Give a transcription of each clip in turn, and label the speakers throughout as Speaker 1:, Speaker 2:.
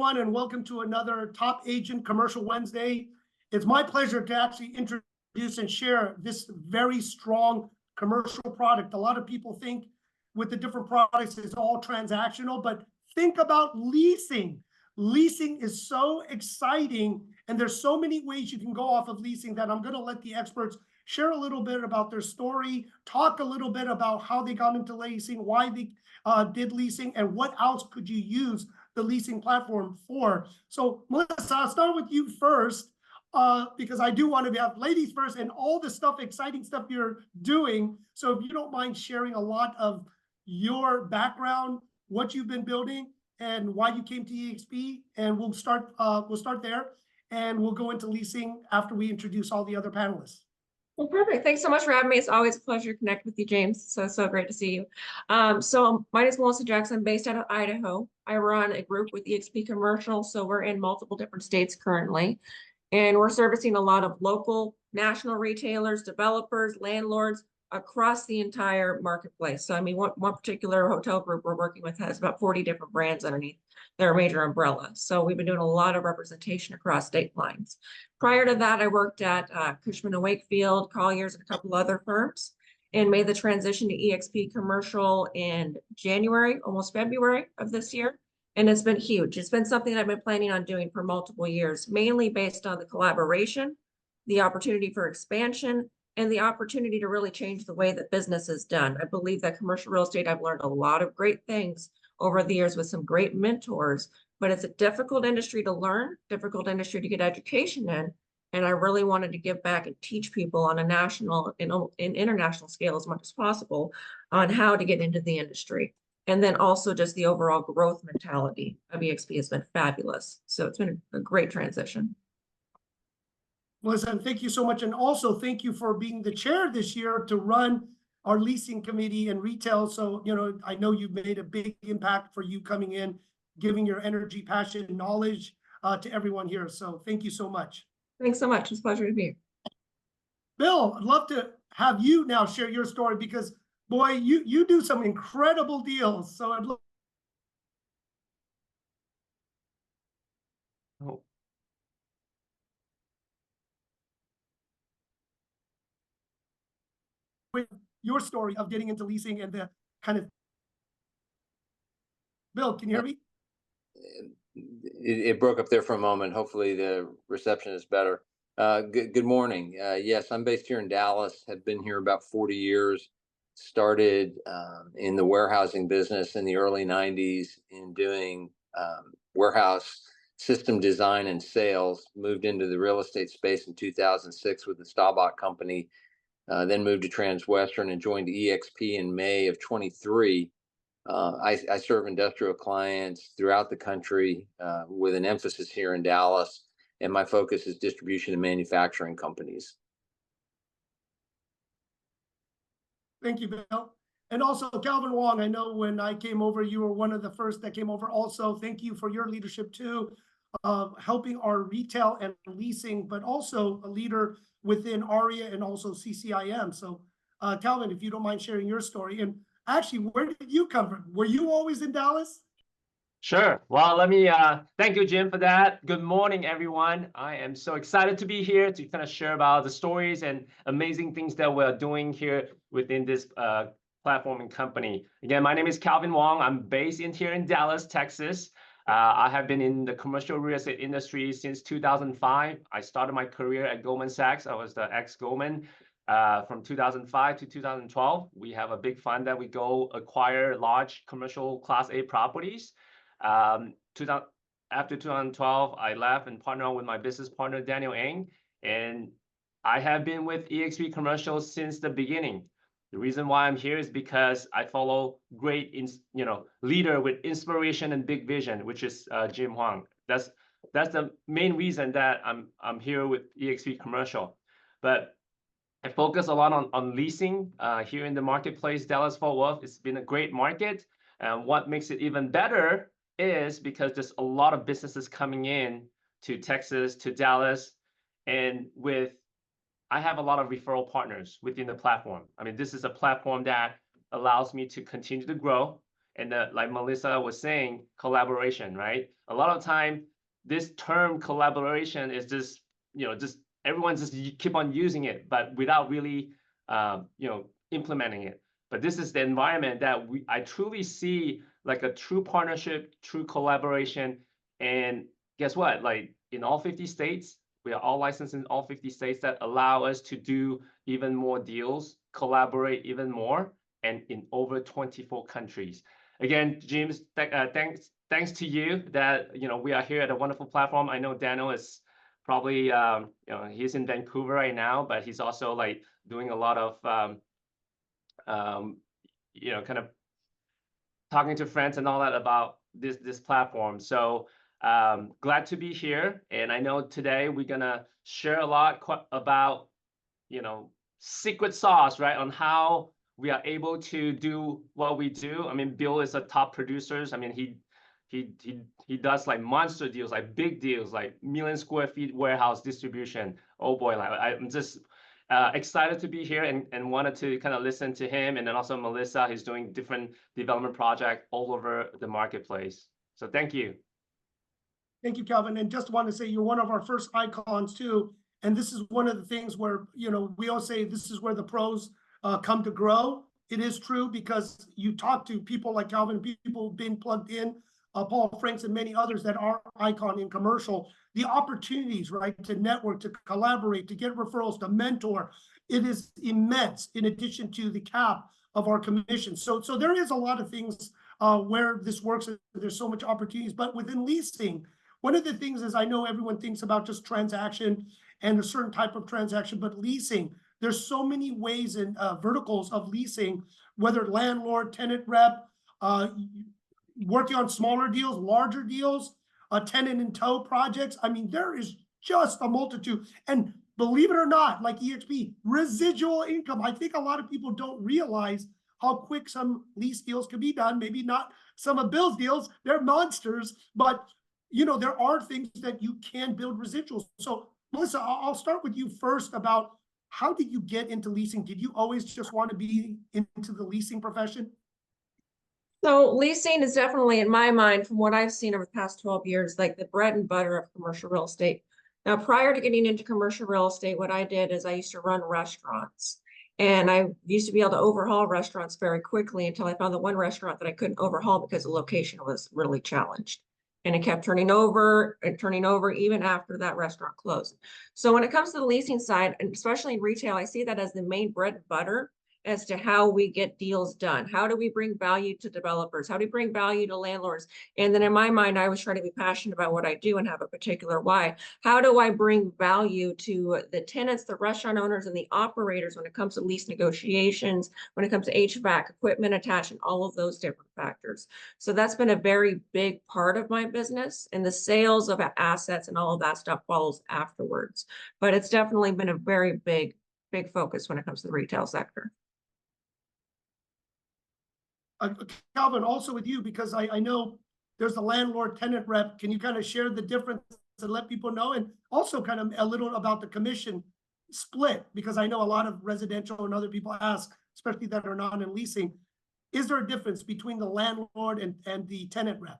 Speaker 1: everyone, and welcome to another Top Agent Commercial Wednesday. It's my pleasure to actually introduce and share this very strong commercial product. A lot of people think with the different products it's all transactional, but think about leasing. Leasing is so exciting, and there's so many ways you can go off of leasing that I'm going to let the experts share a little bit about their story, talk a little bit about how they got into leasing, why they did leasing, and what else could you use the leasing platform for. So Melissa, I'll start with you first, because I do want to have ladies first and all the stuff, exciting stuff you're doing. So if you don't mind sharing a lot of your background, what you've been building, and why you came to EXP, and we'll start there, and we'll go into leasing after we introduce all the other panelists.
Speaker 2: Well, perfect. Thanks so much for having me. It's always a pleasure to connect with you, James. So great to see you. So my name is Melissa Jackson. I'm based out of Idaho. I run a group with EXP Commercial. So we're in multiple different states currently. And we're servicing a lot of local, national retailers, developers, landlords across the entire marketplace. So I mean, one particular hotel group we're working with has about 40 different brands underneath their major umbrella. So we've been doing a lot of representation across state lines. Prior to that, I worked at Cushman & Wakefield, Colliers, and a couple other firms, and made the transition to EXP Commercial in January, almost February of this year. And it's been huge. It's been something I've been planning on doing for multiple years, mainly based on the collaboration, the opportunity for expansion, and the opportunity to really change the way that business is done. I believe that commercial real estate, I've learned a lot of great things over the years with some great mentors, but it's a difficult industry to learn, difficult industry to get education in. And I really wanted to give back and teach people on a national and international scale as much as possible on how to get into the industry. And then also just the overall growth mentality of EXP has been fabulous. So it's been a great transition.
Speaker 1: Melissa, thank you so much. And also thank you for being the chair this year to run our leasing committee and retail. So, you know, I know you've made a big impact for you coming in, giving your energy, passion, and knowledge to everyone here. So thank you so much.
Speaker 2: Thanks so much. It's a pleasure to be here.
Speaker 1: Bill, I'd love to have you now share your story because, boy, you do some incredible deals. So I'd love.
Speaker 3: Oh.
Speaker 1: With your story of getting into leasing and the kind of. Bill, can you hear me?
Speaker 3: It broke up there for a moment. Hopefully the reception is better. Good morning. Yes, I'm based here in Dallas, have been here about 40 years, started in the warehousing business in the early 90s in doing warehouse system design and sales, moved into the real estate space in 2006 with the Staubach Company, then moved to Transwestern and joined EXP in May of 23. I serve industrial clients throughout the country with an emphasis here in Dallas, and my focus is distribution and manufacturing companies.
Speaker 1: Thank you, Bill. And also, Calvin Wong, I know when I came over, you were one of the first that came over also. Thank you for your leadership too, helping our retail and leasing, but also a leader within ARIA and also CCIM. So Calvin, if you don't mind sharing your story. And actually, where did you come from? Were you always in Dallas?
Speaker 4: Sure. Well, let me thank you, Jim, for that. Good morning, everyone. I am so excited to be here to kind of share about the stories and amazing things that we're doing here within this platform and company. Again, my name is Calvin Wong. I'm based here in Dallas, Texas. I have been in the commercial real estate industry since 2005. I started my career at Goldman Sachs. I was the ex-Goldman. From 2005 to 2012, we have a big fund that we go acquire large commercial Class A properties. After 2012, I left and partnered with my business partner, Daniel Ng, and I have been with EXP Commercial since the beginning. The reason why I'm here is because I follow great, leader with inspiration and big vision, which is Jim Huang. That's the main reason that I'm here with EXP Commercial. But I focus a lot on leasing here in the marketplace, Dallas-Fort Worth. It's been a great market. And what makes it even better is because there's a lot of businesses coming in to Texas, to Dallas, and I have a lot of referral partners within the platform. I mean, this is a platform that allows me to continue to grow And like Melissa was saying, collaboration, right? A lot of time, this term collaboration is just, just everyone just keep on using it, but without really, implementing it. But this is the environment that I truly see like a true partnership, true collaboration. And guess what? Like in all 50 states, we are all licensed in all 50 states that allow us to do even more deals, collaborate even more, and in over 24 countries. Again, James, thanks to you that we are here at a wonderful platform. I know Daniel is probably he's in Vancouver right now, but he's also like doing a lot of kind of talking to friends and all that about this platform. So glad to be here. And I know today we're gonna share a lot about secret sauce, right, on how we are able to do what we do. I mean, Bill is a top producer. I mean, he does like monster deals, like big deals, like 1 million square feet warehouse distribution. Oh boy, like I'm just excited to be here and wanted to kind of listen to him. And then also Melissa, who's doing different development projects all over the marketplace. So thank you.
Speaker 1: Thank you, Calvin. And just want to say you're one of our first icons too. And this is one of the things where, we all say this is where the pros come to grow. It is true because you talk to people like Calvin, people who've been plugged in, Paul Franks and many others that are icon in commercial. The opportunities, right, to network, to collaborate, to get referrals, to mentor, it is immense in addition to the cap of our commission. So there is a lot of things where this works. There's so much opportunities, but within leasing, one of the things is I know everyone thinks about just transaction and a certain type of transaction, but leasing, there's so many ways and verticals of leasing, whether landlord, tenant rep, working on smaller deals, larger deals, tenant in tow projects. I mean, there is just a multitude. And believe it or not, like EXP, residual income. I think a lot of people don't realize how quick some lease deals can be done. Maybe not some of Bill's deals, they're monsters, but there are things that you can build residuals. So Melissa, I'll start with you first about how did you get into leasing? Did you always just want to be into the leasing profession?
Speaker 2: So leasing is definitely, in my mind, from what I've seen over the past 12 years, like the bread and butter of commercial real estate. Now, prior to getting into commercial real estate, what I did is I used to run restaurants. And I used to be able to overhaul restaurants very quickly until I found the one restaurant that I couldn't overhaul because the location was really challenged. And it kept turning over and turning over even after that restaurant closed. So when it comes to the leasing side, and especially in retail, I see that as the main bread and butter as to how we get deals done. How do we bring value to developers? How do we bring value to landlords? And then in my mind, I was trying to be passionate about what I do and have a particular why. How do I bring value to the tenants, the restaurant owners, and the operators when it comes to lease negotiations, when it comes to HVAC, equipment attachment, all of those different factors. So that's been a very big part of my business, and the sales of assets and all of that stuff follows afterwards. But it's definitely been a very big focus when it comes to the retail sector.
Speaker 1: Calvin, also with you, because I know there's the landlord tenant rep. Can you kind of share the difference and let people know? And also kind of a little about the commission split, because I know a lot of residential and other people ask, especially that are not in leasing, is there a difference between the landlord and the tenant rep?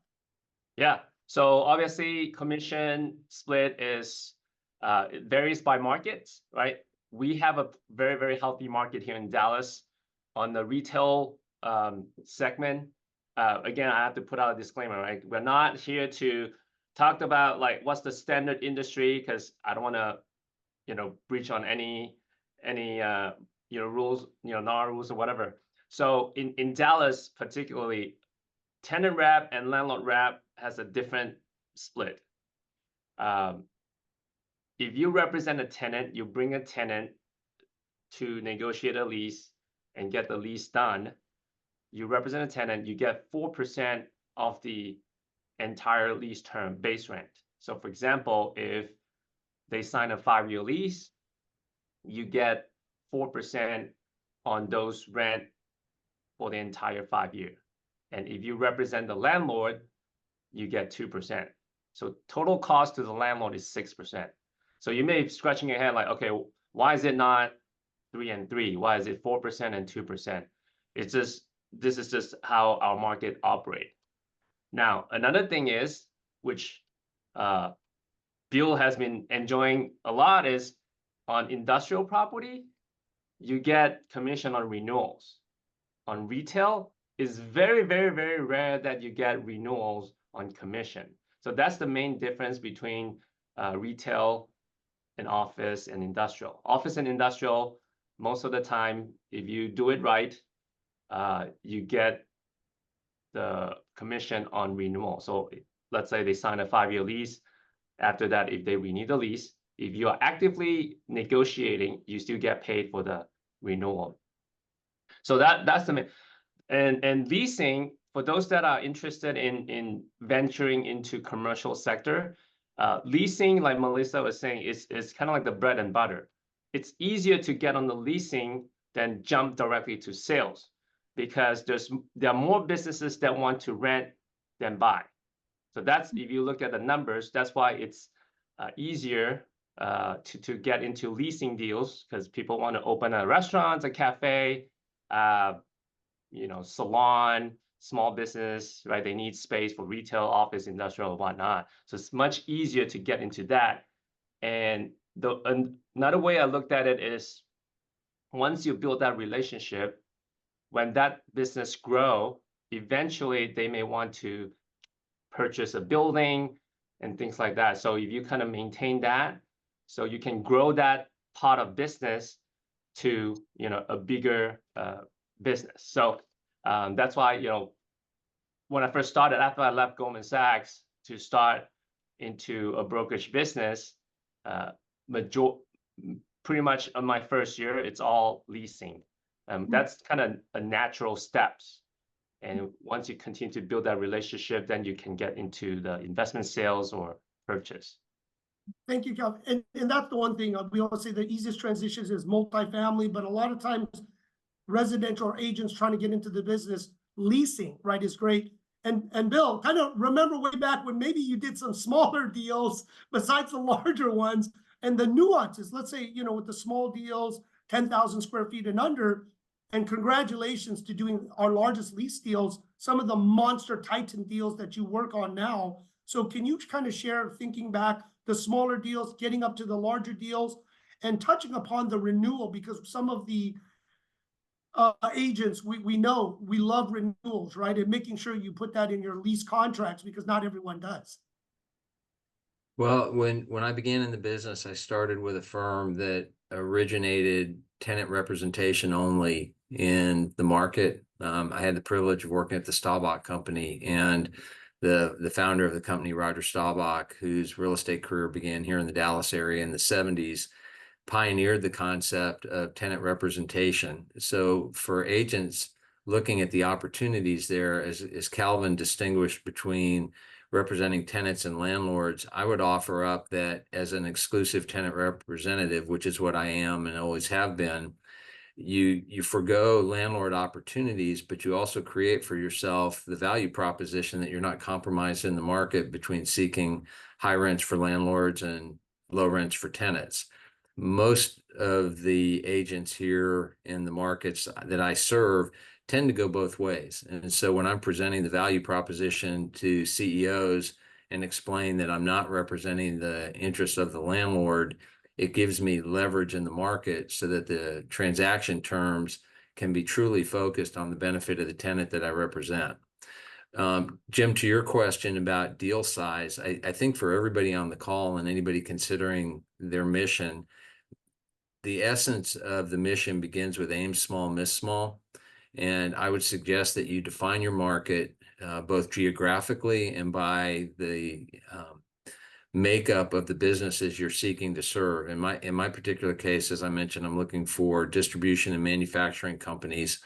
Speaker 4: Yeah, so obviously commission split is, it varies by markets, right? We have a very, very healthy market here in Dallas on the retail segment. Again, I have to put out a disclaimer, right? We're not here to talk about like what's the standard industry, because I don't want to, breach on any rules, NAR rules or whatever. So in Dallas particularly, tenant rep and landlord rep has a different split. If you represent a tenant, you bring a tenant to negotiate a lease and get the lease done. You represent a tenant, you get 4% of the entire lease term base rent. So for example, if they sign a 5-year lease, you get 4% on those rent for the entire 5 year. And if you represent the landlord, you get 2%. So total cost to the landlord is 6%. So you may be scratching your head like, okay, why is it not 3 and 3? Why is it 4% and 2%? It's just this is just how our market operate. Now, another thing is, which Bill has been enjoying a lot, is on industrial property, you get commission on renewals. On retail, it's very, very, very rare that you get renewals on commission. So that's the main difference between retail and office and industrial. Office and industrial, most of the time, if you do it right, you get the commission on renewal. So let's say they sign a 5-year lease. After that, if they renew the lease, if you are actively negotiating, you still get paid for the renewal. So that's the main. And leasing, for those that are interested in venturing into commercial sector, leasing, like Melissa was saying, is kind of like the bread and butter. It's easier to get on the leasing than jump directly to sales, because there are more businesses that want to rent than buy. So that's, if you look at the numbers, that's why it's easier to get into leasing deals, because people want to open a restaurant, a cafe, salon, small business, right? They need space for retail, office, industrial, and whatnot. So it's much easier to get into that. And another way I looked at it is, once you build that relationship, when that business grow, eventually they may want to purchase a building and things like that. So if you kind of maintain that, so you can grow that part of business to a bigger business. So that's why when I first started, after I left Goldman Sachs to start into a brokerage business, pretty much on my first year, it's all leasing. That's kind of a natural steps. And once you continue to build that relationship, then you can get into the investment sales or purchase.
Speaker 1: Thank you, Calvin. And that's the one thing we always say, the easiest transitions is multifamily, but a lot of times residential or agents trying to get into the business, leasing, right, is great. And Bill, kind of remember way back when maybe you did some smaller deals besides the larger ones, and the nuances, let's say, with the small deals, 10,000 square feet and under, and congratulations to doing our largest lease deals, some of the monster Titan deals that you work on now. So can you kind of share, thinking back, the smaller deals, getting up to the larger deals, and touching upon the renewal, because some of the agents, we know we love renewals, right? And making sure you put that in your lease contracts, because not everyone does.
Speaker 3: Well, when I began in the business, I started with a firm that originated tenant representation only in the market. I had the privilege of working at the Staubach Company, and the founder of the company, Roger Staubach, whose real estate career began here in the Dallas area in the 70s, pioneered the concept of tenant representation. So for agents looking at the opportunities there, as Calvin distinguished between representing tenants and landlords, I would offer up that as an exclusive tenant representative, which is what I am and always have been, you forgo landlord opportunities, but you also create for yourself the value proposition that you're not compromised in the market between seeking high rents for landlords and low rents for tenants. Most of the agents here in the markets that I serve tend to go both ways. And so when I'm presenting the value proposition to CEOs and explain that I'm not representing the interests of the landlord, it gives me leverage in the market so that the transaction terms can be truly focused on the benefit of the tenant that I represent. Jim, to your question about deal size, I think for everybody on the call and anybody considering their mission, the essence of the mission begins with aim small, miss small. And I would suggest that you define your market both geographically and by the makeup of the businesses you're seeking to serve. In my particular case, as I mentioned, I'm looking for distribution and manufacturing companies.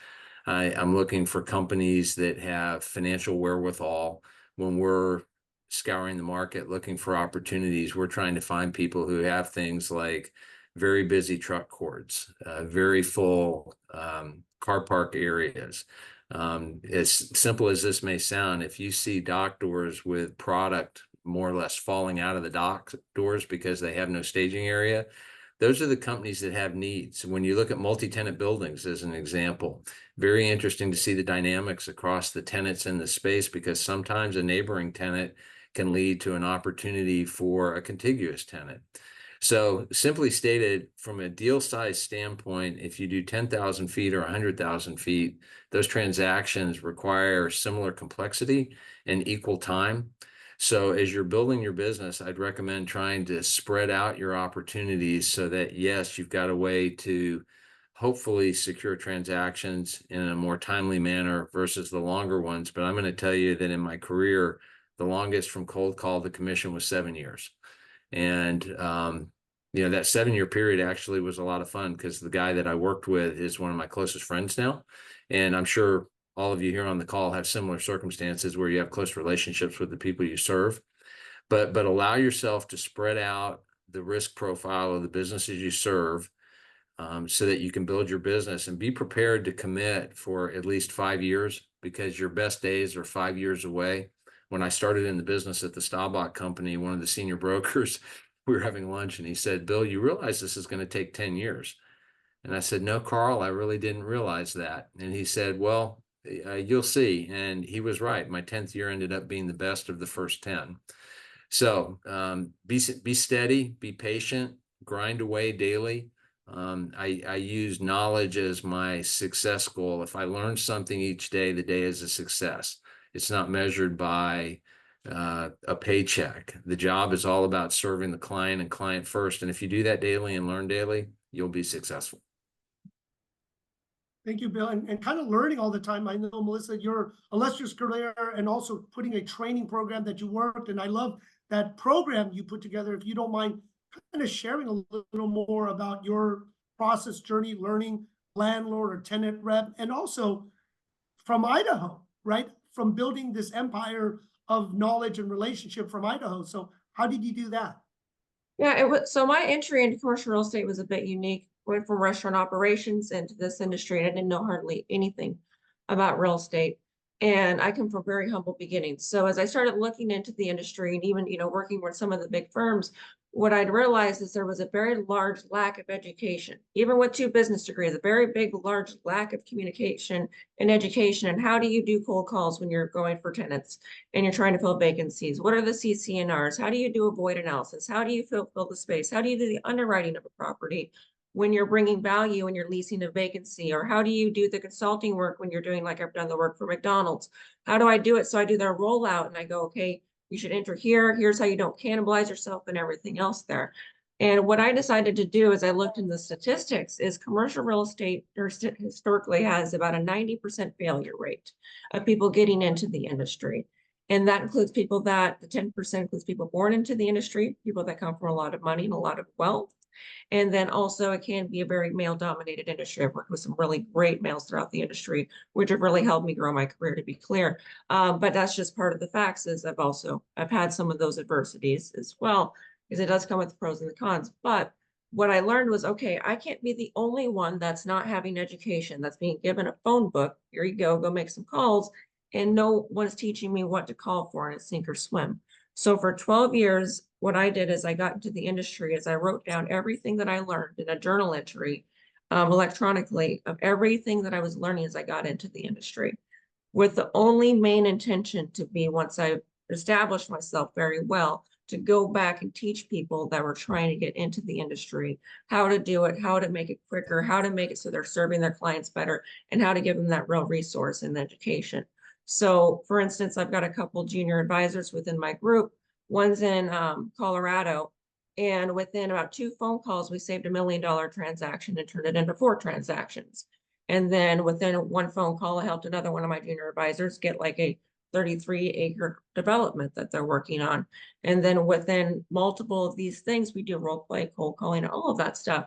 Speaker 3: I'm looking for companies that have financial wherewithal. When we're scouring the market looking for opportunities, we're trying to find people who have things like very busy truck courts, very full car park areas. As simple as this may sound, if you see dock doors with product more or less falling out of the dock doors because they have no staging area, those are the companies that have needs. When you look at multi-tenant buildings as an example, very interesting to see the dynamics across the tenants in the space, because sometimes a neighboring tenant can lead to an opportunity for a contiguous tenant. So simply stated, from a deal size standpoint, if you do 10,000 feet or 100,000 feet, those transactions require similar complexity and equal time. So as you're building your business, I'd recommend trying to spread out your opportunities so that, yes, you've got a way to hopefully secure transactions in a more timely manner versus the longer ones. But I'm going to tell you that in my career, the longest from cold call to commission was 7 years. And, that 7-year period actually was a lot of fun, because the guy that I worked with is one of my closest friends now. And I'm sure all of you here on the call have similar circumstances where you have close relationships with the people you serve. But allow yourself to spread out the risk profile of the businesses you serve, so that you can build your business, and be prepared to commit for at least 5 years, because your best days are 5 years away. When I started in the business at the Staubach Company, one of the senior brokers, we were having lunch, and he said, "Bill, you realize this is going to take 10 years. And I said, "No, Carl, I really didn't realize that." And he said, "Well, you'll see." And he was right. My 10th year ended up being the best of the first 10. So be steady, be patient, grind away daily. I use knowledge as my success goal. If I learn something each day, the day is a success. It's not measured by a paycheck. The job is all about serving the client and client first. And if you do that daily and learn daily, you'll be successful.
Speaker 1: Thank you, Bill. And kind of learning all the time. I know, Melissa, your illustrious career, and also putting a training program that you worked. And I love that program you put together. If you don't mind kind of sharing a little more about your process journey, learning landlord or tenant rep, and also from Idaho, right? From building this empire of knowledge and relationship from Idaho. So how did you do that?
Speaker 2: Yeah, it was, so my entry into commercial real estate was a bit unique. Went from restaurant operations into this industry, and I didn't know hardly anything about real estate. And I come from very humble beginnings. So as I started looking into the industry, and even, working with some of the big firms, what I'd realized is there was a very large lack of education, even with 2 business degrees, a very big, large lack of communication and education. And how do you do cold calls when you're going for tenants and you're trying to fill vacancies? What are the CCNRs? How do you do a void analysis? How do you fill the space? How do you do the underwriting of a property when you're bringing value and you're leasing a vacancy? Or how do you do the consulting work when you're doing, like I've done the work for McDonald's? How do I do it? So I do their rollout and I go, okay, you should enter here. Here's how you don't cannibalize yourself and everything else there. And what I decided to do as I looked in the statistics is commercial real estate historically has about a 90% failure rate of people getting into the industry. And that includes people that, the 10% includes people born into the industry, people that come from a lot of money and a lot of wealth. And then also it can be a very male dominated industry. I've worked with some really great males throughout the industry, which have really helped me grow my career, to be clear. But that's just part of the facts. Is I've had some of those adversities as well, because it does come with the pros and the cons. But what I learned was, okay, I can't be the only one that's not having education, that's being given a phone book. Here you go make some calls. And no one's teaching me what to call for, and it's sink or swim. So for 12 years, what I did is I got into the industry is I wrote down everything that I learned in a journal entry electronically of everything that I was learning as I got into the industry, with the only main intention to be, once I established myself very well, to go back and teach people that were trying to get into the industry how to do it, how to make it quicker, how to make it so they're serving their clients better, and how to give them that real resource and education. So for instance, I've got a couple junior advisors within my group. One's in Colorado, and within about 2 phone calls, we saved $1 million transaction and turned it into 4 transactions. And then within 1 phone call, I helped another one of my junior advisors get like a 33-acre development that they're working on. And then within multiple of these things, we do role play, cold calling, all of that stuff.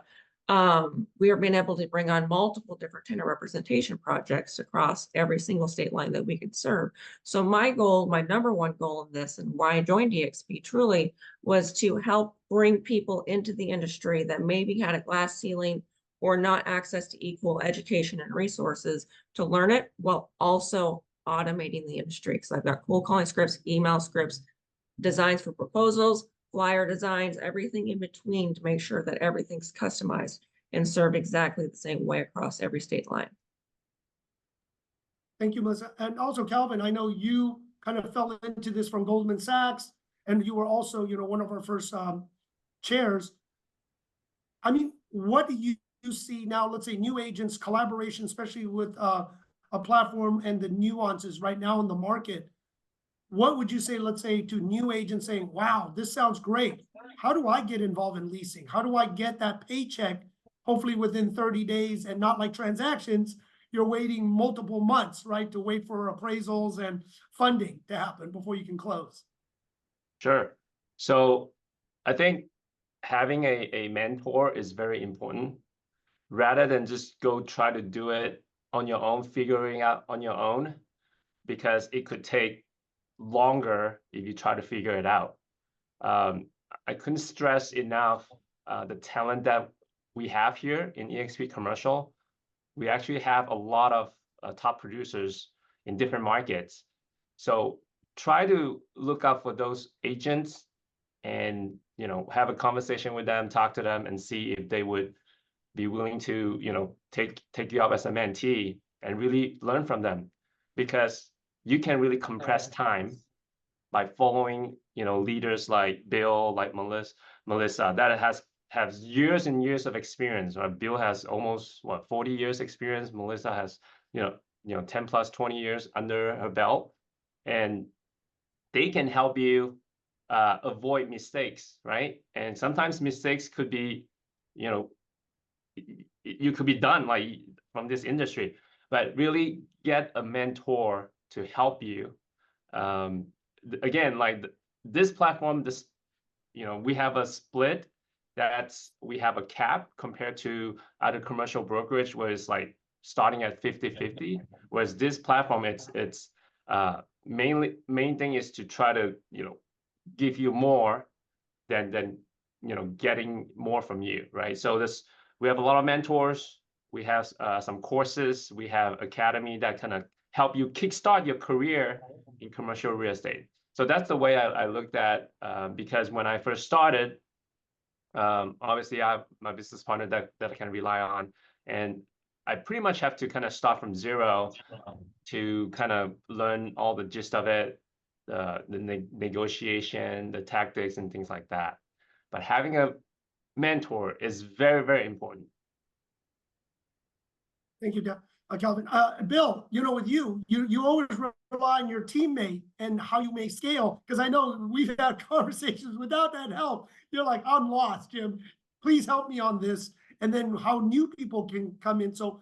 Speaker 2: We are being able to bring on multiple different tenant representation projects across every single state line that we can serve. So my goal, my number one goal in this, and why I joined EXP truly, was to help bring people into the industry that maybe had a glass ceiling or not access to equal education and resources to learn it, while also automating the industry. Because I've got cold calling scripts, email scripts, designs for proposals, flyer designs, everything in between to make sure that everything's customized and served exactly the same way across every state line.
Speaker 1: Thank you, Melissa. And also, Calvin, I know you kind of fell into this from Goldman Sachs, and you were also, one of our first chairs. I mean, what do you see now, let's say new agents, collaboration, especially with a platform and the nuances right now in the market? What would you say, let's say, to new agents saying, wow, this sounds great. How do I get involved in leasing? How do I get that paycheck, hopefully within 30 days and not like transactions, you're waiting multiple months, right, to wait for appraisals and funding to happen before you can close?
Speaker 4: Sure. So I think having a mentor is very important, rather than just go try to do it on your own, figuring out on your own, because it could take longer if you try to figure it out. I couldn't stress enough the talent that we have here in eXp Commercial. We actually have a lot of top producers in different markets. So try to look out for those agents and, have a conversation with them, talk to them, and see if they would be willing to, take you up as a mentee and really learn from them, because you can really compress time by following, leaders like Bill, like Melissa, that has years and years of experience. Bill has almost 40 years experience. Melissa has 10 plus 20 years under her belt, and they can help you avoid mistakes, right? And sometimes mistakes could be, you could be done like from this industry, but really get a mentor to help you. Again, like this platform, we have a split we have a cap compared to other commercial brokerage where it's like starting at 50-50, whereas this platform, it's main thing is to try to, give you more than getting more from you, right? So we have a lot of mentors, we have some courses, we have academy that kind of help you kickstart your career in commercial real estate. So that's the way I looked at, because when I first started, obviously I have my business partner that I can rely on, and I pretty much have to kind of start from zero to kind of learn all the gist of it, the negotiation, the tactics, and things like that. But having a mentor is very, very important.
Speaker 1: Thank you, Calvin. Bill, with you always rely on your teammate and how you may scale, because I know we've had conversations without that help. You're like, I'm lost, Jim. Please help me on this. And then how new people can come in. So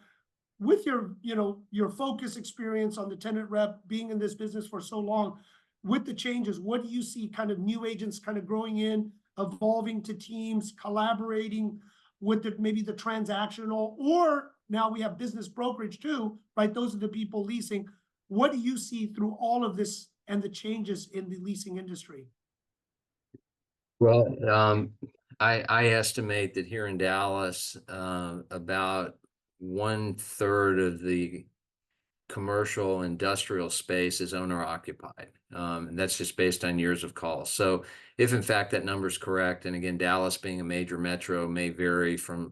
Speaker 1: with your focus experience on the tenant rep, being in this business for so long, with the changes, what do you see kind of new agents kind of growing in, evolving to teams, collaborating with maybe the transactional, or now we have business brokerage too, right? Those are the people leasing. What do you see through all of this and the changes in the leasing industry?
Speaker 3: Well, I estimate that here in Dallas, about 1/3 of the commercial industrial space is owner occupied. And that's just based on years of calls. So if in fact that number is correct, and again, Dallas being a major metro may vary from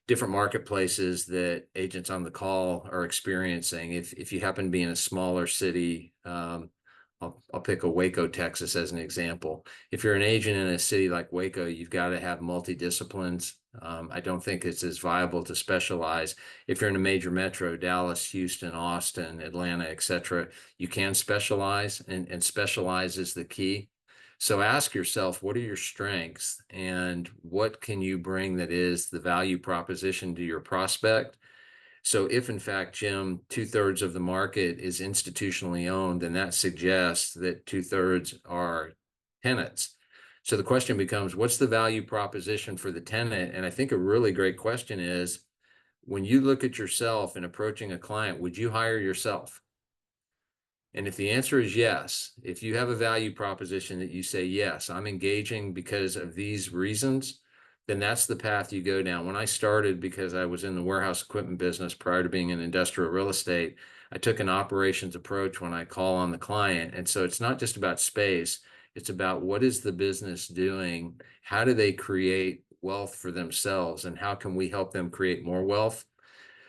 Speaker 3: different marketplaces that agents on the call are experiencing. If you happen to be in a smaller city, I'll pick a Waco, Texas as an example. If you're an agent in a city like Waco, you've got to have multi-disciplines. I don't think it's as viable to specialize. If you're in a major metro, Dallas, Houston, Austin, Atlanta, etc., you can specialize, and specialize is the key. So ask yourself, what are your strengths and what can you bring that is the value proposition to your prospect? So if in fact, Jim, 2/3 of the market is institutionally owned, then that suggests that 2/3 are tenants. So the question becomes, what's the value proposition for the tenant? And I think a really great question is, when you look at yourself in approaching a client, would you hire yourself? And if the answer is yes, if you have a value proposition that you say, yes, I'm engaging because of these reasons, then that's the path you go down. When I started, because I was in the warehouse equipment business prior to being in industrial real estate, I took an operations approach when I call on the client. And so it's not just about space, It's about what is the business doing? How do they create wealth for themselves? And how can we help them create more wealth?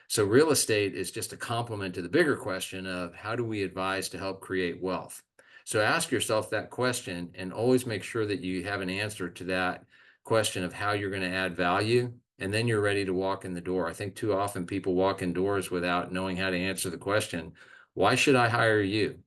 Speaker 3: So real estate is just a complement to the bigger question of how do we advise to help create wealth? So ask yourself that question and always make sure that you have an answer to that question of how you're going to add value. And then you're ready to walk in the door. I think too often people walk in doors without knowing how to answer the question, why should I hire you?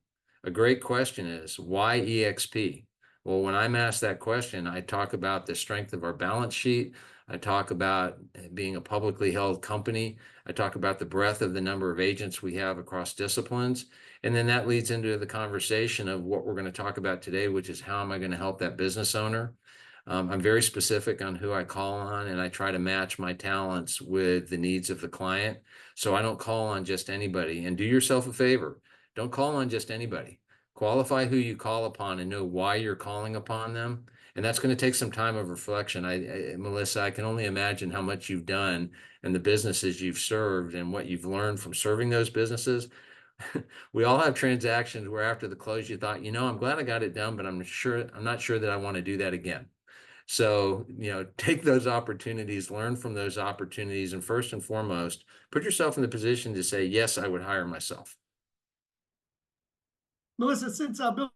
Speaker 3: A great question is, why EXP? Well, when I'm asked that question, I talk about the strength of our balance sheet. I talk about being a publicly held company. I talk about the breadth of the number of agents we have across disciplines. And then that leads into the conversation of what we're going to talk about today, which is how am I going to help that business owner? I'm very specific on who I call on, and I try to match my talents with the needs of the client. So I don't call on just anybody. And do yourself a favor. Don't call on just anybody. Qualify who you call upon and know why you're calling upon them. And that's going to take some time of reflection. Melissa, I can only imagine how much you've done and the businesses you've served and what you've learned from serving those businesses. We all have transactions where after the close, you thought, I'm glad I got it done, but I'm not sure that I want to do that again. So, take those opportunities, learn from those opportunities, and first and foremost, put yourself in the position to say, yes, I would hire myself.
Speaker 1: Melissa, since Bill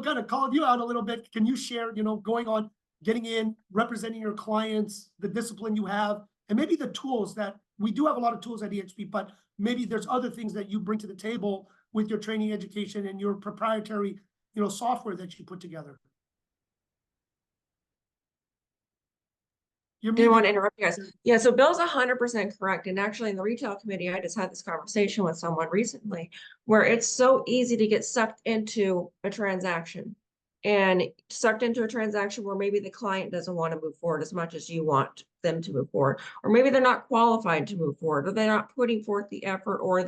Speaker 1: kind of called you out a little bit, can you share, going on, getting in, representing your clients, the discipline you have, and maybe the tools that we do have a lot of tools at EXP, but maybe there's other things that you bring to the table with your training education and your proprietary, software that you put together.
Speaker 2: Didn't want to interrupt you guys. Yeah, so Bill's 100% correct. And actually in the retail committee, I just had this conversation with someone recently where it's so easy to get sucked into a transaction and sucked into a transaction where maybe the client doesn't want to move forward as much as you want them to move forward, or maybe they're not qualified to move forward, or they're not putting forth the effort, or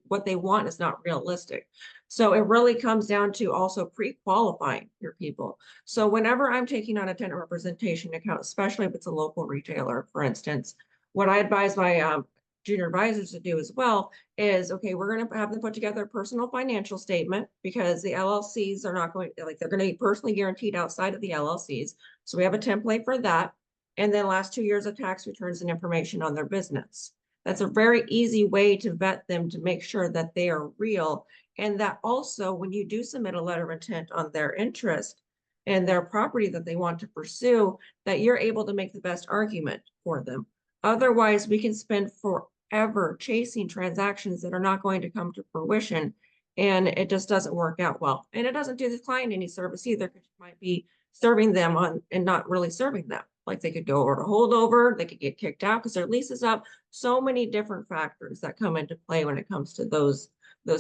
Speaker 2: what they want is not realistic. So it really comes down to also pre-qualifying your people. So whenever I'm taking on a tenant representation account, especially if it's a local retailer, for instance, what I advise my junior advisors to do as well is, okay, we're going to have them put together a personal financial statement, because the LLCs are not going, they're going to be personally guaranteed outside of the LLCs. So we have a template for that. And then last 2 years of tax returns and information on their business. That's a very easy way to vet them, to make sure that they are real. And that also, when you do submit a letter of intent on their interest and their property that they want to pursue, that you're able to make the best argument for them. Otherwise, we can spend forever chasing transactions that are not going to come to fruition, and it just doesn't work out well. And it doesn't do the client any service either, because you might be serving them on and not really serving them. Like they could go over to holdover, they could get kicked out because their lease is up. So many different factors that come into play when it comes to those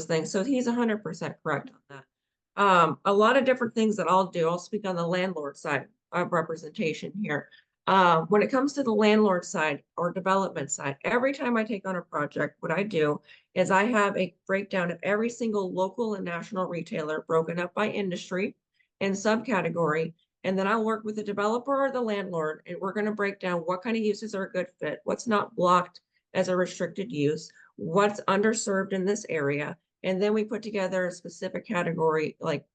Speaker 2: things. So he's 100% correct on that. A lot of different things that I'll do. I'll speak on the landlord side of representation here. When it comes to the landlord side or development side, every time I take on a project, what I do is I have a breakdown of every single local and national retailer broken up by industry and subcategory. And then I'll work with the developer or the landlord, and we're going to break down what kind of uses are a good fit, what's not blocked as a restricted use, what's underserved in this area. And then we put together a specific category, like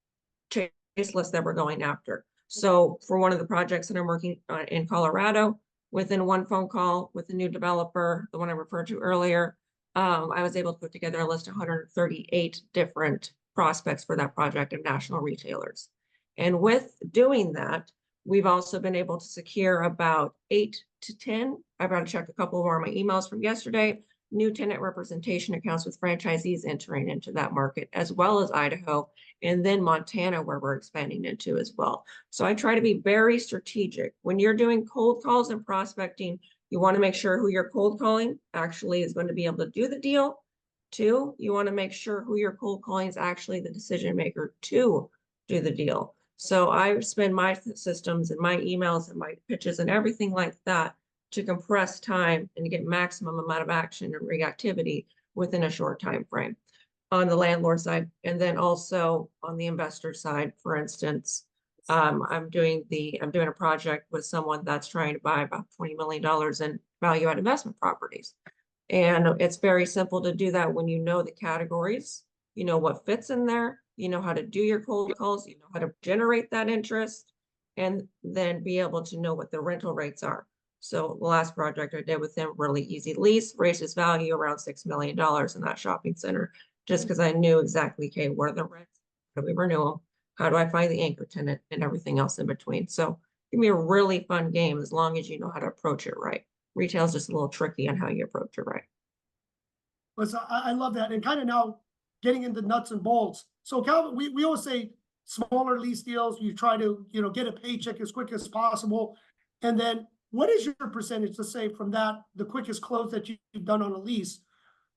Speaker 2: chase list that we're going after. So for one of the projects that I'm working on in Colorado, within one phone call with the new developer, the one I referred to earlier, I was able to put together a list of 138 different prospects for that project of national retailers. And with doing that, we've also been able to secure about 8 to 10. I've got to check a couple more of my emails from yesterday. New tenant representation accounts with franchisees entering into that market, as well as Idaho, and then Montana, where we're expanding into as well. So I try to be very strategic. When you're doing cold calls and prospecting, you want to make sure who you're cold calling actually is going to be able to do the deal. 2, you want to make sure who you're cold calling is actually the decision maker to do the deal. So I spend my systems and my emails and my pitches and everything like that to compress time and to get maximum amount of action and reactivity within a short time frame on the landlord side. And then also on the investor side, for instance, I'm doing a project with someone that's trying to buy about $20 million in value add investment properties. And it's very simple to do that when you know the categories, you know what fits in there, you know how to do your cold calls, you know how to generate that interest, and then be able to know what the rental rates are. So the last project I did with him, really easy lease, raised his value around $6 million in that shopping center, just because I knew exactly, okay, what are the rents? How do we renew them? How do I find the anchor tenant and everything else in between? So it can be a really fun game as long as you know how to approach it right. Retail is just a little tricky on how you approach it right.
Speaker 1: Listen, I love that. And kind of now getting into nuts and bolts. So Calvin, we always say smaller lease deals, you try to, get a paycheck as quick as possible. And then what is your percentage, to say, from that, the quickest close that you've done on a lease,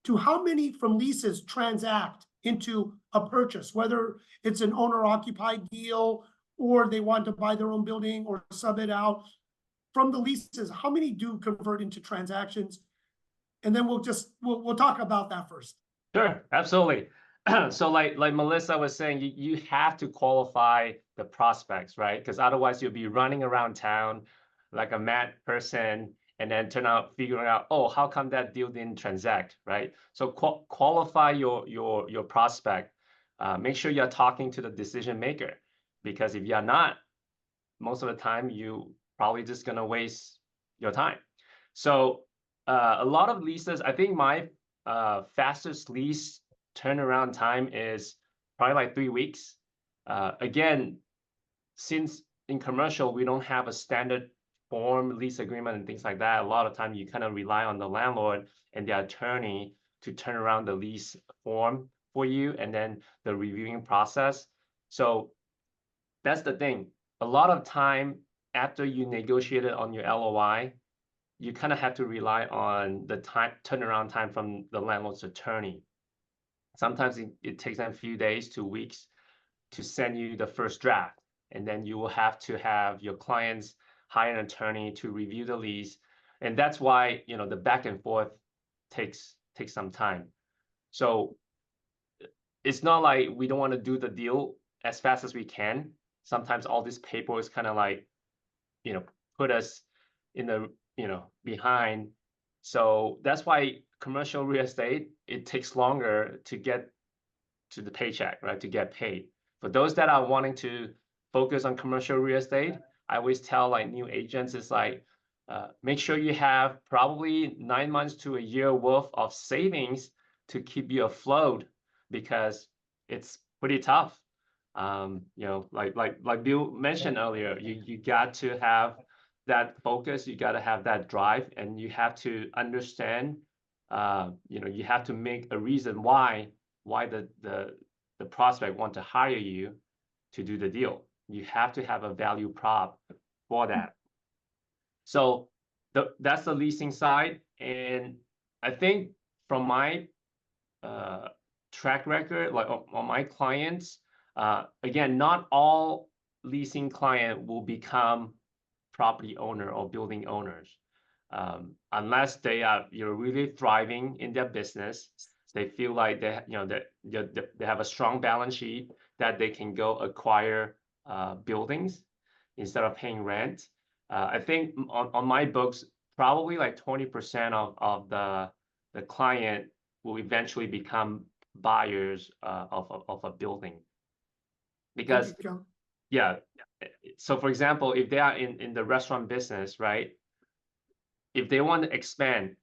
Speaker 1: to how many from leases transact into a purchase, whether it's an owner occupied deal or they want to buy their own building or sub it out? From the leases, how many do convert into transactions? And then we'll talk about that first.
Speaker 4: Sure, absolutely. So like Melissa was saying, you have to qualify the prospects, right? Because otherwise you'll be running around town like a mad person and then figuring out, oh, how come that deal didn't transact, right? So qualify your prospect. Make sure you're talking to the decision maker, because if you're not, most of the time you probably just gonna waste your time. So a lot of leases, I think my fastest lease turnaround time is probably like 3 weeks. Again, since in commercial we don't have a standard form lease agreement and things like that, a lot of time you kind of rely on the landlord and the attorney to turn around the lease form for you, and then the reviewing process. So that's the thing. A lot of time after you negotiated on your LOI, you kind of have to rely on the turnaround time from the landlord's attorney. Sometimes it takes them a few days to weeks to send you the first draft, and then you will have to have your clients hire an attorney to review the lease, and that's why the back and forth takes some time. So it's not like we don't want to do the deal as fast as we can. Sometimes all this paperwork is kind of like put us in the behind. So that's why commercial real estate, it takes longer to get to the paycheck, right? To get paid. For those that are wanting to focus on commercial real estate, I always tell like new agents, it's like, make sure you have probably 9 months to a year worth of savings to keep you afloat, because it's pretty tough. Like Bill mentioned earlier, you got to have that focus, you got to have that drive, and you have to understand, you have to make a reason why the prospect want to hire you to do the deal. You have to have a value prop for that. So that's the leasing side. And I think from my track record, like on my clients, again, not all leasing client will become property owner or building owners, unless they are really thriving in their business. They feel like they have a strong balance sheet that they can go acquire buildings instead of paying rent. I think on my books, probably like 20% of the client will eventually become buyers of a building. Because yeah, so for example, if they are in the restaurant business, right, if they want to expand,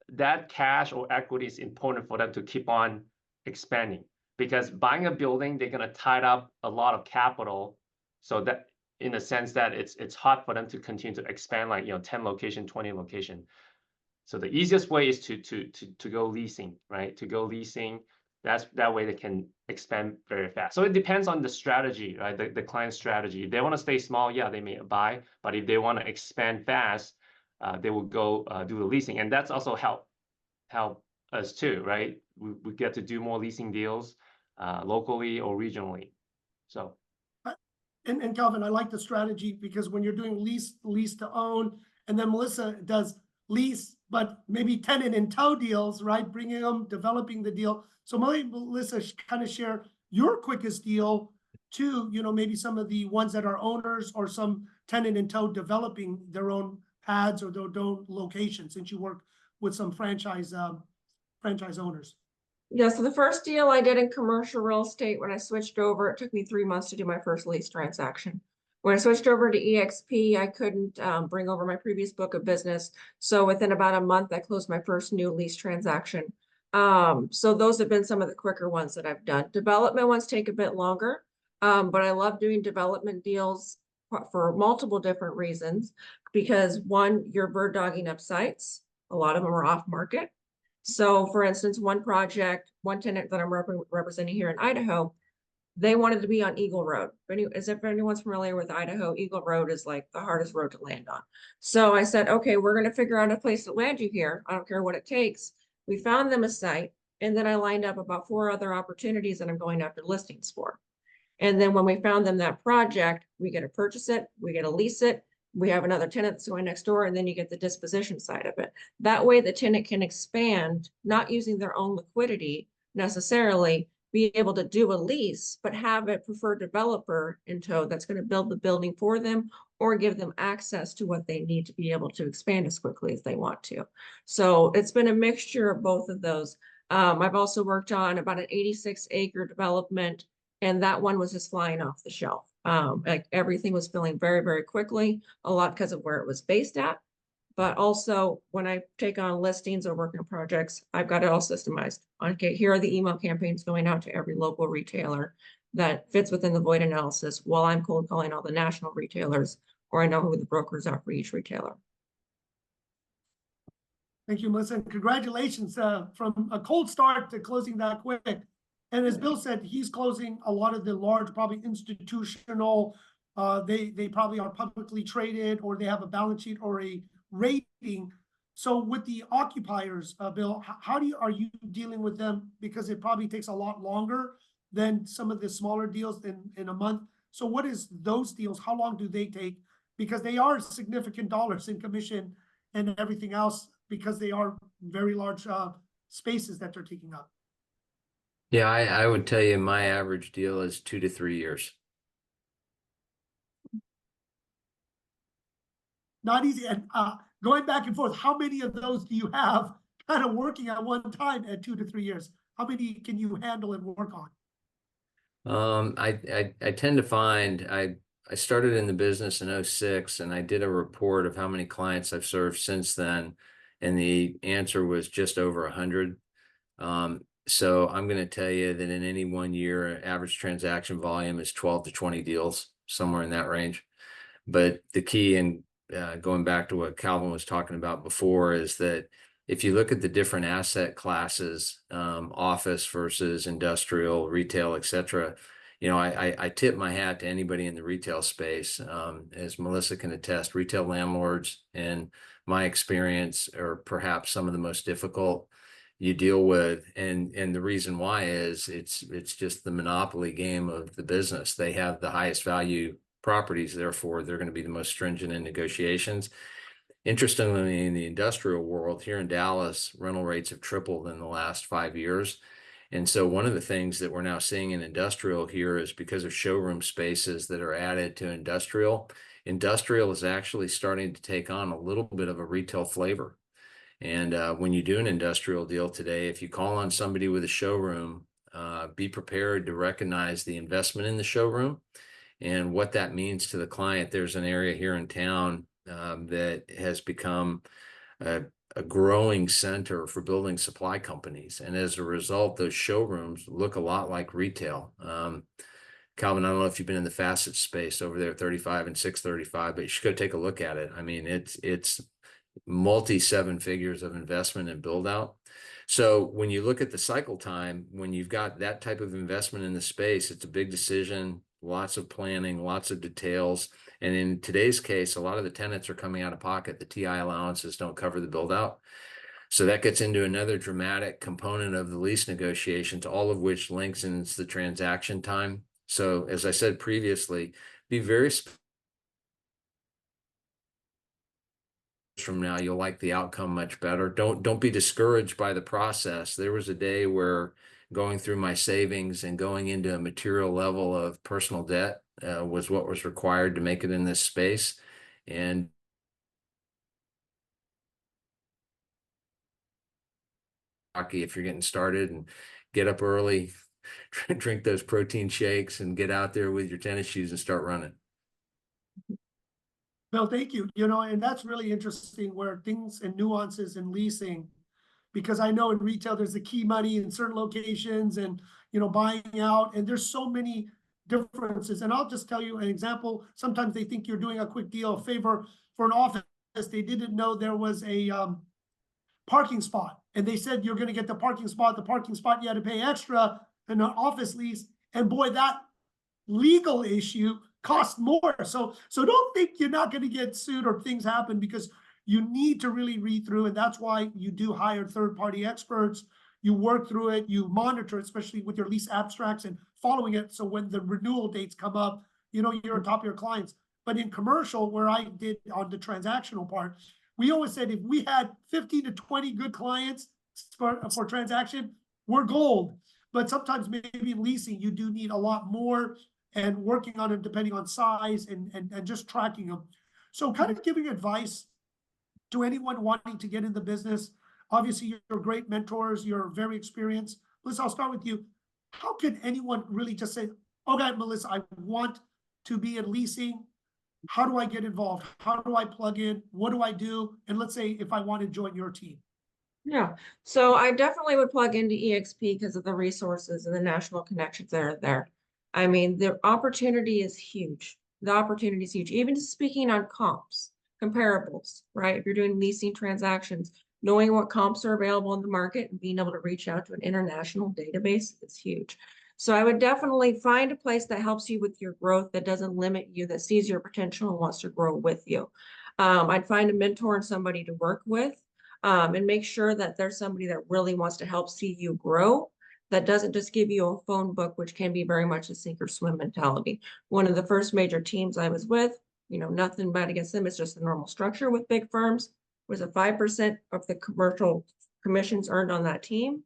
Speaker 4: that cash or equity is important for them to keep on expanding, because buying a building, they're going to tie up a lot of capital, so that in a sense that it's hard for them to continue to expand, like 10 location, 20 location. So the easiest way is to go leasing, right? To go leasing. That way they can expand very fast. So it depends on the strategy, right? The client strategy. If they want to stay small, yeah, they may buy. But if they want to expand fast, they will go do the leasing. And that's also help us too, right? We get to do more leasing deals locally or regionally. So.
Speaker 1: And Calvin, I like the strategy, because when you're doing lease to own, and then Melissa does lease, but maybe tenant in tow deals, right? Bringing them, developing the deal. So Melissa, kind of share your quickest deal to, maybe some of the ones that are owners, or some tenant in tow developing their own pads or their own location, since you work with some franchise owners.
Speaker 2: Yeah, so the first deal I did in commercial real estate, when I switched over, it took me 3 months to do my first lease transaction. When I switched over to EXP, I couldn't bring over my previous book of business. So within about a month, I closed my first new lease transaction. So those have been some of the quicker ones that I've done. Development ones take a bit longer, but I love doing development deals for multiple different reasons. Because one, you're bird dogging up sites. A lot of them are off market. So for instance, one project, one tenant that I'm representing here in Idaho, they wanted to be on Eagle Road. If anyone's familiar with Idaho, Eagle Road is like the hardest road to land on. So I said, okay, we're going to figure out a place to land you here. I don't care what it takes. We found them a site, and then I lined up about 4 other opportunities that I'm going after listings for. And then when we found them that project, we get to purchase it, we get to lease it, we have another tenant that's going next door, and then you get the disposition side of it. That way the tenant can expand, not using their own liquidity necessarily, be able to do a lease, but have a preferred developer in tow that's going to build the building for them or give them access to what they need to be able to expand as quickly as they want to. So it's been a mixture of both of those. I've also worked on about an 86-acre development, and that one was just flying off the shelf. Like everything was filling very, very quickly, a lot because of where it was based at. But also when I take on listings or work on projects, I've got it all systemized. Okay, here are the email campaigns going out to every local retailer that fits within the void analysis while I'm cold calling all the national retailers, or I know who the brokers are for each retailer.
Speaker 1: Thank you, Melissa. And congratulations from a cold start to closing that quick. And as Bill said, he's closing a lot of the large, probably institutional, they probably are publicly traded, or they have a balance sheet or a rating. So with the occupiers, Bill, how are you dealing with them? Because it probably takes a lot longer than some of the smaller deals in a month. So what is those deals? How long do they take? Because they are significant dollars in commission and everything else, because they are very large spaces that they're taking up.
Speaker 3: Yeah, I would tell you my average deal is 2 to 3 years.
Speaker 1: Not easy. And going back and forth, how many of those do you have kind of working at one time at 2 to 3 years? How many can you handle and work on?
Speaker 3: I tend to find I started in the business in 06, and I did a report of how many clients I've served since then, and the answer was just over 100. So I'm going to tell you that in any 1 year, average transaction volume is 12 to 20 deals, somewhere in that range. But the key, and going back to what Calvin was talking about before, is that if you look at the different asset classes, office versus industrial, retail, etc., you know, I tip my hat to anybody in the retail space. As Melissa can attest, retail landlords, in my experience, are perhaps some of the most difficult you deal with, and the reason why is it's just the monopoly game of the business. They have the highest value properties, therefore they're going to be the most stringent in negotiations. Interestingly, in the industrial world here in Dallas, rental rates have tripled in the last 5 years. And so one of the things that we're now seeing in industrial here is because of showroom spaces that are added to industrial is actually starting to take on a little bit of a retail flavor. And when you do an industrial deal today, if you call on somebody with a showroom, be prepared to recognize the investment in the showroom and what that means to the client. There's an area here in town that has become a growing center for building supply companies. And as a result, those showrooms look a lot like retail. Calvin, I don't know if you've been in the facet space over there, 35 and 635, but you should go take a look at it. I mean, it's multi 7 figures of investment and build out. So when you look at the cycle time, when you've got that type of investment in the space, it's a big decision, lots of planning, lots of details. And in today's case, a lot of the tenants are coming out of pocket. The TI allowances don't cover the build out. So that gets into another dramatic component of the lease negotiations, all of which lengthens the transaction time. So as I said previously, be very from now, you'll like the outcome much better. Don't be discouraged by the process. There was a day where going through my savings and going into a material level of personal debt was what was required to make it in this space. And if you're getting started, and get up early, drink those protein shakes, and get out there with your tennis shoes and start running.
Speaker 1: Bill, thank you. You know, and that's really interesting where things and nuances in leasing, because I know in retail, there's the key money in certain locations and, you know, buying out, and there's so many differences. And I'll just tell you an example. Sometimes they think you're doing a quick deal, a favor for an office. They didn't know there was a parking spot. And they said, you're going to get the parking spot. The parking spot, you had to pay extra in an office lease. And boy, that legal issue cost more. So don't think you're not going to get sued or things happen, because you need to really read through. And that's why you do hire third-party experts. You work through it, you monitor, especially with your lease abstracts and following it. So when the renewal dates come up, you know, you're on top of your clients. But in commercial, where I did on the transactional part, we always said if we had 15 to 20 good clients for transaction, we're gold. But sometimes maybe in leasing, you do need a lot more, and working on it depending on size and just tracking them. So kind of giving advice to anyone wanting to get in the business. Obviously, you're great mentors, you're very experienced. Melissa, I'll start with you. How can anyone really just say, okay, Melissa, I want to be in leasing. How do I get involved? How do I plug in? What do I do? And let's say if I want to join your team.
Speaker 2: Yeah, so I definitely would plug into EXP because of the resources and the national connections that are there. I mean, the opportunity is huge. The opportunity is huge. Even speaking on comps, comparables, right? If you're doing leasing transactions, knowing what comps are available in the market and being able to reach out to an international database is huge. So I would definitely find a place that helps you with your growth, that doesn't limit you, that sees your potential and wants to grow with you. I'd find a mentor and somebody to work with, and make sure that there's somebody that really wants to help see you grow, that doesn't just give you a phone book, which can be very much a sink or swim mentality. One of the first major teams I was with, you know, nothing bad against them, it's just the normal structure with big firms, was a 5% of the commercial commissions earned on that team,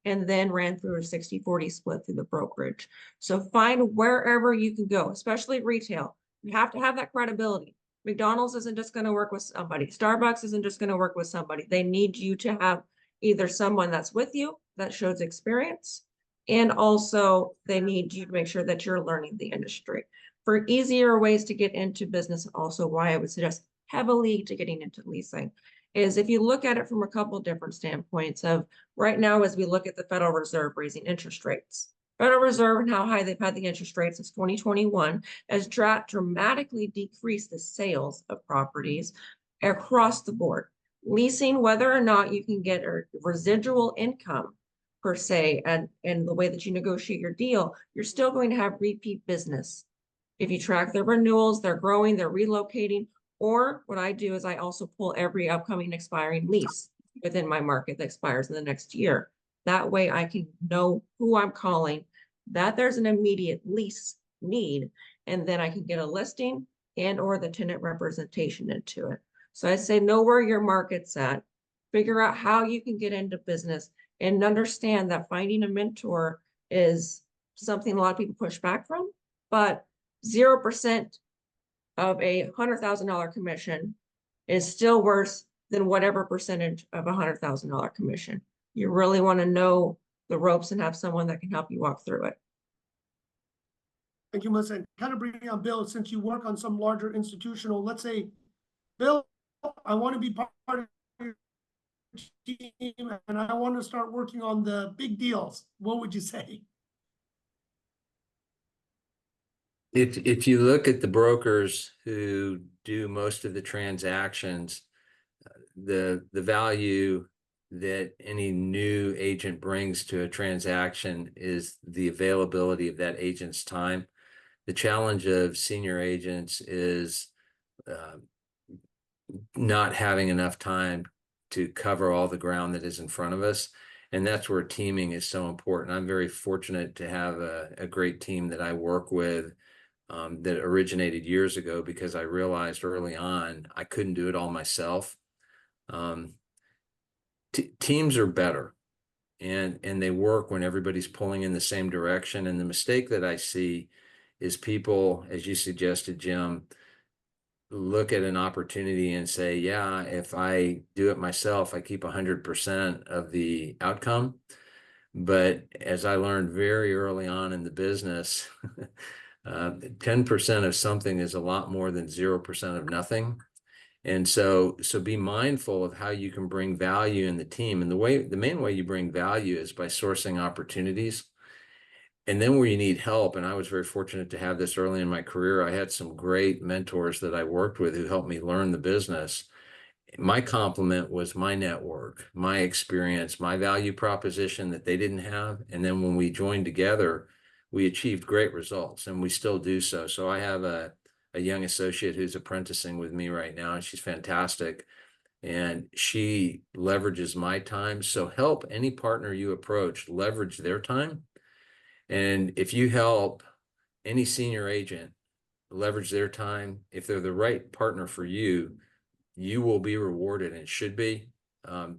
Speaker 2: and then ran through a 60-40 split through the brokerage. So find wherever you can go, especially retail. You have to have that credibility. McDonald's isn't just going to work with somebody. Starbucks isn't just going to work with somebody. They need you to have either someone that's with you that shows experience, and also they need you to make sure that you're learning the industry. For easier ways to get into business, also why I would suggest heavily to getting into leasing is if you look at it from a couple of different standpoints of right now, as we look at the Federal Reserve raising interest rates. Federal Reserve and how high they've had the interest rates since 2021 has dramatically decreased the sales of properties across the board. Leasing, whether or not you can get a residual income per se, and the way that you negotiate your deal, you're still going to have repeat business. If you track their renewals, they're growing, they're relocating, or what I do is I also pull every upcoming expiring lease within my market that expires in the next year. That way I can know who I'm calling, that there's an immediate lease need, and then I can get a listing and or the tenant representation into it. So I say know where your market's at, figure out how you can get into business, and understand that finding a mentor is something a lot of people push back from, but 0% of a $100,000 commission is still worse than whatever percentage of a $100,000 commission. You really want to know the ropes and have someone that can help you walk through it.
Speaker 1: Thank you, Melissa. And kind of bringing on Bill, since you work on some larger institutional, let's say, Bill, I want to be part of your team and I want to start working on the big deals. What would you say?
Speaker 3: If you look at the brokers who do most of the transactions, the value that any new agent brings to a transaction is the availability of that agent's time. The challenge of senior agents is not having enough time to cover all the ground that is in front of us. And that's where teaming is so important. I'm very fortunate to have a great team that I work with that originated years ago, because I realized early on I couldn't do it all myself. Teams are better, and they work when everybody's pulling in the same direction. And the mistake that I see is people, as you suggested, Jim, look at an opportunity and say, yeah, if I do it myself, I keep 100% of the outcome. But as I learned very early on in the business, 10% of something is a lot more than 0% of nothing. And so be mindful of how you can bring value in the team. And the main way you bring value is by sourcing opportunities. And then where you need help, and I was very fortunate to have this early in my career, I had some great mentors that I worked with who helped me learn the business. My compliment was my network, my experience, my value proposition that they didn't have. And then when we joined together, we achieved great results, and we still do so. So I have a young associate who's apprenticing with me right now, and she's fantastic. And she leverages my time. So help any partner you approach leverage their time. And if you help any senior agent leverage their time, if they're the right partner for you, you will be rewarded, and should be.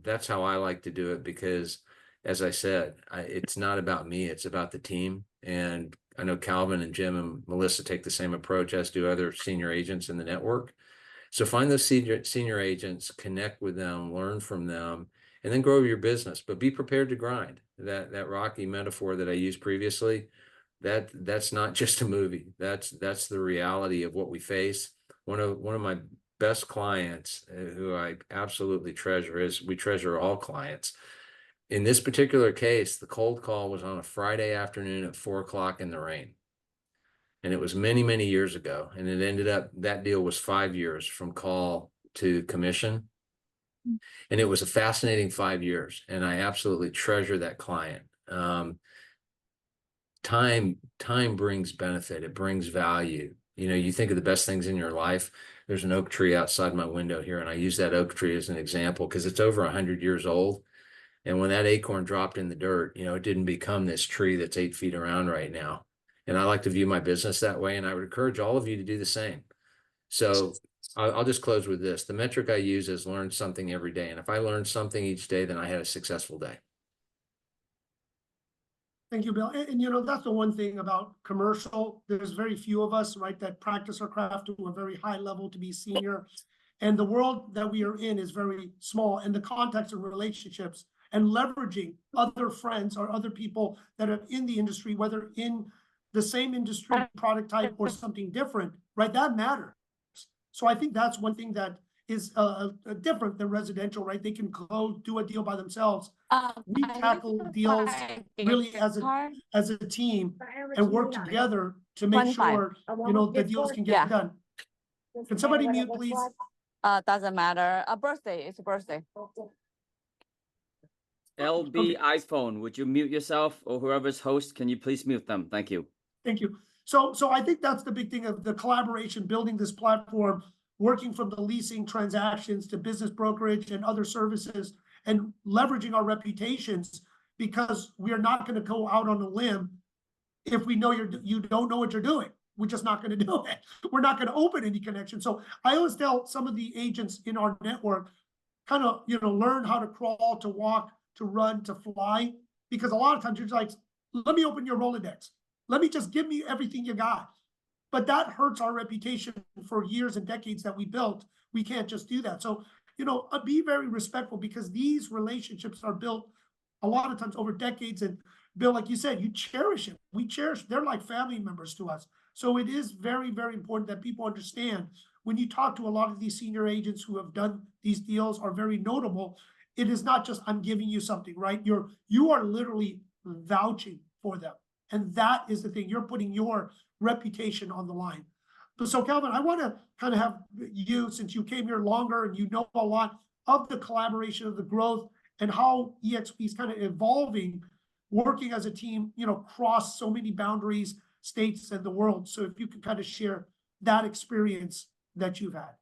Speaker 3: That's how I like to do it, because as I said, it's not about me, it's about the team. And I know Calvin and Jim and Melissa take the same approach, as do other senior agents in the network. So find those senior agents, connect with them, learn from them, and then grow your business. But be prepared to grind. That Rocky metaphor that I used previously, that's not just a movie. That's the reality of what we face. One of my best clients, who I absolutely treasure, is we treasure all clients. In this particular case, the cold call was on a Friday afternoon at 4 o'clock in the rain. And it was many, many years ago. And it ended up, that deal was 5 years from call to commission. And it was a fascinating 5 years. And I absolutely treasure that client. Time brings benefit. It brings value. You know, you think of the best things in your life. There's an oak tree outside my window here, and I use that oak tree as an example because it's over 100 years old. And when that acorn dropped in the dirt, you know, it didn't become this tree that's 8 feet around right now. And I like to view my business that way, and I would encourage all of you to do the same. So I'll just close with this. The metric I use is learn something every day. And if I learn something each day, then I had a successful day.
Speaker 1: Thank you, Bill. And, you know, that's the one thing about commercial. There's very few of us, right, that practice our craft to a very high level to be senior. And the world that we are in is very small, and the context of relationships and leveraging other friends or other people that are in the industry, whether in the same industry, product type, or something different, right? That matters. So I think that's one thing that is different than residential, right? They can go do a deal by themselves. We tackle deals really as a team and work together to make sure, you know, the deals can get done. Can somebody mute, please?
Speaker 5: Doesn't matter. A birthday, it's a birthday.
Speaker 6: LB iPhone, would you mute yourself, or whoever's host, can you please mute them? Thank you.
Speaker 1: Thank you. So I think that's the big thing of the collaboration, building this platform, working from the leasing transactions to business brokerage and other services, and leveraging our reputations, because we are not going to go out on a limb if we know you don't know what you're doing. We're just not going to do it. We're not going to open any connection. So I always tell some of the agents in our network, kind of, you know, learn how to crawl, to walk, to run, to fly, because a lot of times you're just like, let me open your Rolodex. Let me just give me everything you got. But that hurts our reputation for years and decades that we built. We can't just do that. So, you know, be very respectful, because these relationships are built a lot of times over decades. And Bill, like you said, you cherish it. We cherish, they're like family members to us. So it is very, very important that people understand, when you talk to a lot of these senior agents who have done these deals, are very notable. It is not just, I'm giving you something, right? You are literally vouching for them. And that is the thing. You're putting your reputation on the line. So Calvin, I want to kind of have you, since you came here longer and you know a lot of the collaboration, of the growth, and how EXP is kind of evolving, working as a team, you know, across so many boundaries, states, and the world. So if you could kind of share that experience that you've had.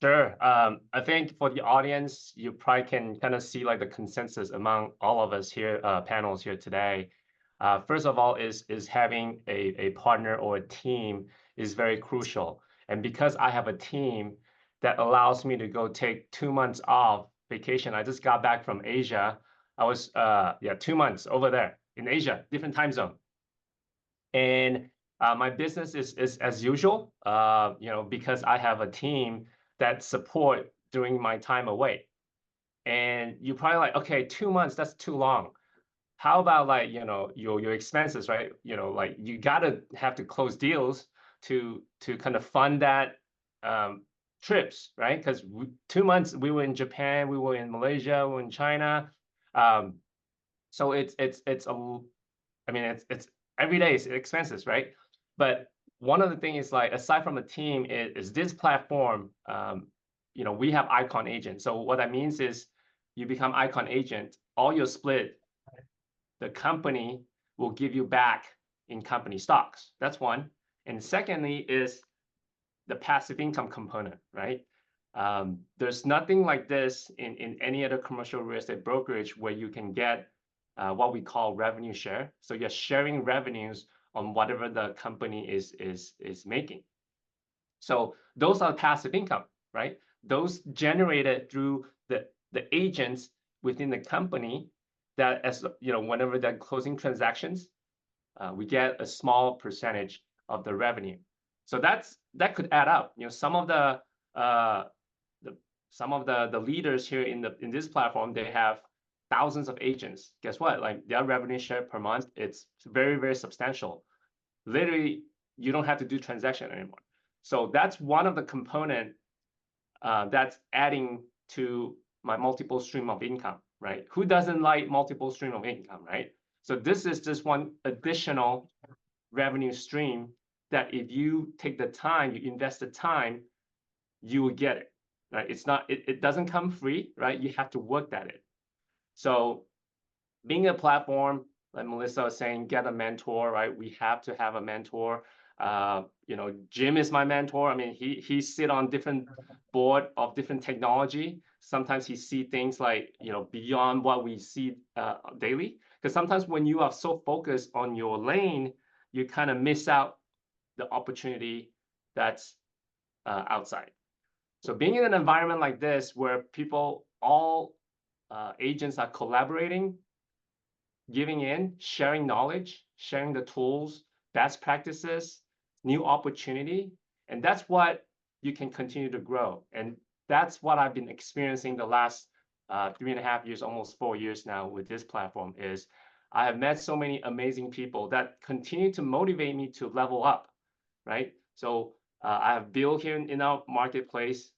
Speaker 4: Sure. I think for the audience, you probably can kind of see like the consensus among all of us here, panels here today. First of all, is having a partner or a team is very crucial. And because I have a team that allows me to go take 2 months off vacation. I just got back from Asia. I was 2 months over there in Asia, different time zone. And my business is as usual, you know, because I have a team that support during my time away. And you're probably like, okay, 2 months, that's too long. how about like, you know, your expenses, right? You know, like you gotta have to close deals to kind of fund that trips, right? Because 2 months we were in Japan, we were in Malaysia, we were in China. So it's I mean, it's every day is expenses, right? But one of the things is like, aside from a team, is this platform, you know, we have icon agent. So what that means is you become icon agent, all your split, the company will give you back in company stocks. That's one. And secondly is the passive income component, right? There's nothing like this in any other commercial real estate brokerage where you can get what we call revenue share. So you're sharing revenues on whatever the company is making. So those are passive income, right? Those generated through the agents within the company that, as you know, whenever they're closing transactions, we get a small percentage of the revenue. So that could add up. You know, some of the leaders here in this platform, they have thousands of agents. Guess what? Like their revenue share per month, it's very, very substantial. Literally, you don't have to do transaction anymore. So that's one of the component that's adding to my multiple stream of income, right? Who doesn't like multiple stream of income, right? So this is just one additional revenue stream that if you take the time, you invest the time, you will get it, right? It's not, it doesn't come free, right? You have to work at it. So being a platform, like Melissa was saying, get a mentor, right? We have to have a mentor. You know, Jim is my mentor. I mean, he sit on different board of different technology. Sometimes he see things like, you know, beyond what we see daily. Because sometimes when you are so focused on your lane, you kind of miss out the opportunity that's outside. So being in an environment like this, where people, all agents are collaborating, giving in, sharing knowledge, sharing the tools, best practices, new opportunity. And that's what you can continue to grow. And that's what I've been experiencing the last 3.5 years, almost 4 years now with this platform. Is I have met so many amazing people that continue to motivate me to level up, right? So I have Bill here in our marketplace.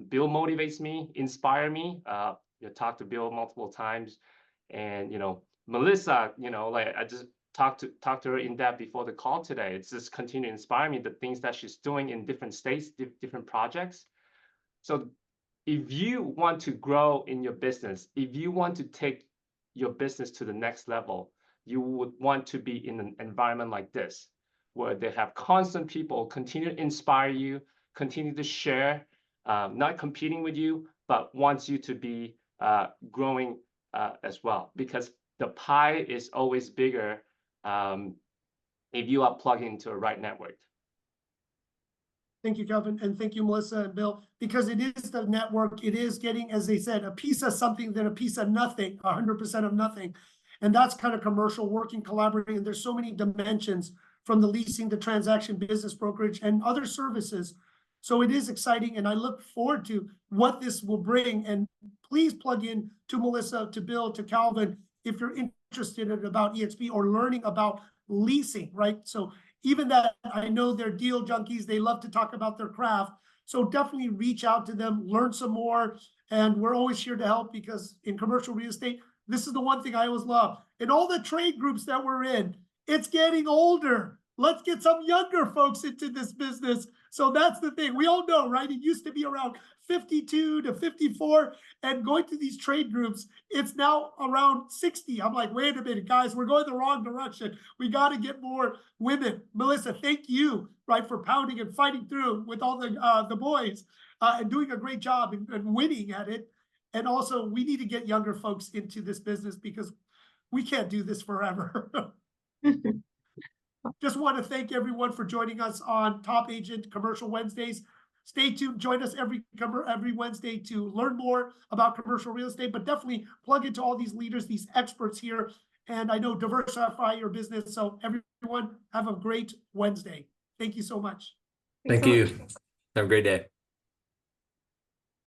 Speaker 4: Bill motivates me, inspire me. You talked to Bill multiple times, and you know, Melissa, you know, like I just talked to her in depth before the call today. It's just continue to inspire me, the things that she's doing in different states, different projects. So if you want to grow in your business, if you want to take your business to the next level, you would want to be in an environment like this, where they have constant people continue to inspire you, continue to share, not competing with you, but wants you to be growing as well, because the pie is always bigger if you are plugged into a right network.
Speaker 1: Thank you, Kelvin, and thank you, Melissa and Bill, because it is the network. It is getting, as they said, a piece of something than a piece of nothing, 100% of nothing. And that's kind of commercial, working, collaborating. And there's so many dimensions, from the leasing to transaction, business brokerage, and other services. So it is exciting, and I look forward to what this will bring. And please plug in to Melissa, to Bill, to Calvin, if you're interested in about EXP or learning about leasing, right? So even that, I know they're deal junkies. They love to talk about their craft. So definitely reach out to them, learn some more. And we're always here to help, because in commercial real estate, this is the one thing I always love. In all the trade groups that we're in, it's getting older. Let's get some younger folks into this business. So that's the thing. We all know, right? It used to be around 52 to 54, and going to these trade groups, it's now around 60. I'm like, wait a minute, guys, we're going the wrong direction. We got to get more women. Melissa, thank you, right, for pounding and fighting through with all the boys and doing a great job and winning at it. And also, we need to get younger folks into this business, because we can't do this forever. Just want to thank everyone for joining us on Top Agent Commercial Wednesdays. Stay tuned. Join us every Wednesday to learn more about commercial real estate, but definitely plug into all these leaders, these experts here. And I know diversify your business. So everyone, have a great Wednesday. Thank you so much.
Speaker 7: Thank you. Have a great day.